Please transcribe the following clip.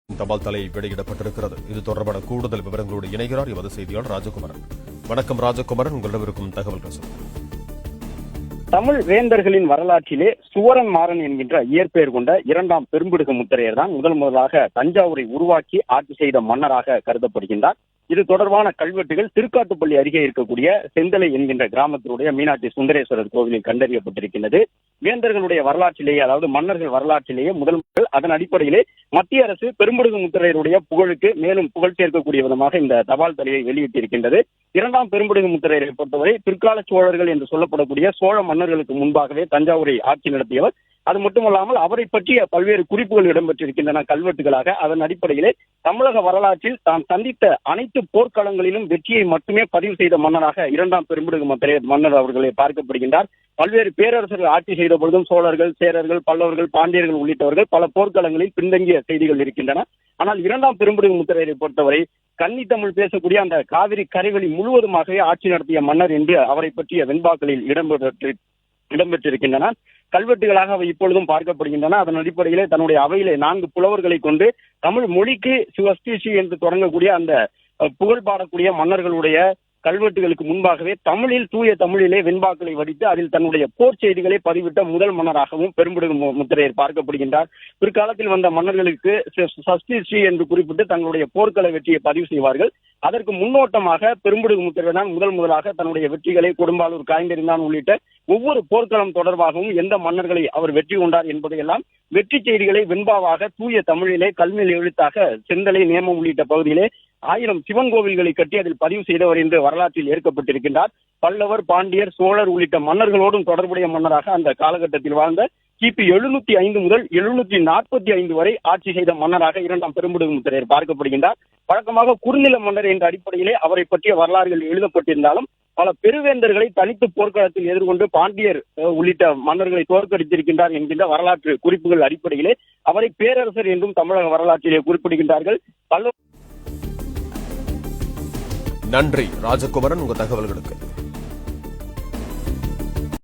தபால் தலை வெளியிடப்பட்டிருக்கிறது. இது தொடர்பான கூடுதல் விவரங்களோடு இணைகிறார் எமது செய்தியாளர் ராஜகுமரன். வணக்கம் ராஜகுமரன், உங்களிடம் இருக்கும் தகவல்கள் சொல்லுங்கள். தமிழ் வேந்தர்களின் வரலாற்றிலே சுவரன் மாறன் என்கின்ற இயற்பெயர் கொண்ட இரண்டாம் பெரும்பிடுகு முத்திரையர் தான் முதலாக தஞ்சாவூரை உருவாக்கி ஆட்சி செய்த மன்னராக கருதப்படுகின்றார். இது தொடர்பான கல்வெட்டுகள் திருக்காட்டுப்பள்ளி அருகே இருக்கக்கூடிய செந்தலை என்கின்ற கிராமத்தினுடைய மீனாட்சி சுந்தரேஸ்வரர் கோவிலில் கண்டறியப்பட்டிருக்கின்றது. வேந்தர்களுடைய வரலாற்றிலேயே, அதாவது மன்னர்கள் வரலாற்றிலேயே முதல் அதன் அடிப்படையிலே மத்திய அரசு பெரும்பிடுகு முத்திரையருடைய புகழுக்கு மேலும் புகழ் சேர்க்கக்கூடிய விதமாக இந்த தபால் தலையை வெளியிட்டிருக்கின்றது. இரண்டாம் பெரும்பிடுகு முத்திரையரை பொறுத்தவரை பிற்கால சோழர்கள் என்று சொல்லப்படக்கூடிய சோழ மன்னர்களுக்கு முன்பாகவே தஞ்சாவூரை ஆட்சி நடத்தியவர். அது மட்டுமல்லாமல் அவரை பற்றிய பல்வேறு குறிப்புகள் இடம்பெற்றிருக்கின்றன கல்வெட்டுகளாக. அதன் அடிப்படையிலே தமிழக வரலாற்றில் தான் சந்தித்த அனைத்து போர்க்களங்களிலும் வெற்றியை மட்டுமே பதிவு செய்த மன்னராக இரண்டாம் பெரும்பிடுகு முத்திரையர் மன்னர் அவர்களை பார்க்கப்படுகின்றார். பல்வேறு பேரரசர்கள் ஆட்சி செய்த பொழுதும் சோழர்கள், சேரர்கள், பல்லவர்கள், பாண்டியர்கள் உள்ளிட்டவர்கள் பல போர்க்களங்களில் பின்தங்கிய செய்திகள் இருக்கின்றன. ஆனால் இரண்டாம் பெரும்பிடுகு முத்திரையரை பொறுத்தவரை கன்னி தமிழ் பேசக்கூடிய அந்த காவிரி கரைவெளி முழுவதுமாகவே ஆட்சி நடத்திய மன்னர் என்று அவரை பற்றிய வெண்பாக்களில் இடம்பெற்றிருக்கின்றன. கல்வெட்டுகளாக அவை இப்பொழுதும் பார்க்கப்படுகின்றன. அதன் அடிப்படையிலே தன்னுடைய அவையிலே 4 புலவர்களை கொண்டு தமிழ் மொழிக்கு சிவஸ்திஷி என்று தொடங்கக்கூடிய அந்த புகழ் பாடக்கூடிய மன்னர்களுடைய கல்வெட்டுகளுக்கு முன்பாகவே தமிழில் தூய தமிழிலே வெண்பாக்களை வடித்து அதில் தன்னுடைய போர் செய்திகளை பதிவிட்ட முதல் மன்னராகவும் பெரும்பிடுகு முத்திரையர் பார்க்கப்படுகின்றார். பிற்காலத்தில் வந்த மன்னர்களுக்கு சஷ்டிஸ்ரீ என்று குறிப்பிட்டு தங்களுடைய போர்க்கள வெற்றியை பதிவு செய்வார்கள். அதற்கு முன்னோட்டமாக பெரும்பிடுகு முத்திரையர் தான் முதலாக தன்னுடைய வெற்றிகளை கொடும்பாலூர், காய்ந்தறிந்தான் உள்ளிட்ட ஒவ்வொரு போர்க்களம் தொடர்பாகவும் எந்த மன்னர்களை அவர் வெற்றி கொண்டார் என்பதையெல்லாம் வெற்றி செய்திகளை வெண்பாவாக தூய தமிழிலே கல்மில் எழுத்தாக செந்தலை, நேமம் உள்ளிட்ட பகுதியிலே 1000 சிவன் கோவில்களை கட்டி அதில் பதிவு செய்தவர் என்று வரலாற்றில் ஏற்கப்பட்டிருக்கின்றார். பல்லவர், பாண்டியர், சோழர் உள்ளிட்ட மன்னர்களோடும் தொடர்புடைய மன்னராக அந்த காலகட்டத்தில் வாழ்ந்த கிபி 705 முதல் 745 வரை ஆட்சி செய்த மன்னராக இரண்டாம் பெரும்பிடுகு முத்திரையர் பார்க்கப்படுகின்றார். வழக்கமாக குறுநில மன்னர் என்ற அடிப்படையிலே அவரை பற்றிய வரலாறுகள் எழுதப்பட்டிருந்தாலும் பல பெருவேந்தர்களை தனித்து போர்க்களத்தில் எதிர்கொண்டு பாண்டியர் உள்ளிட்ட மன்னர்களை தோற்கடித்திருக்கின்றார் என்கின்ற வரலாற்று குறிப்புகள் அடிப்படையிலே அவரை பேரரசர் என்றும் தமிழக வரலாற்றிலே குறிப்பிடுகின்றார்கள். நன்றி ராஜகுமரன், உங்க தகவல்களுக்கு.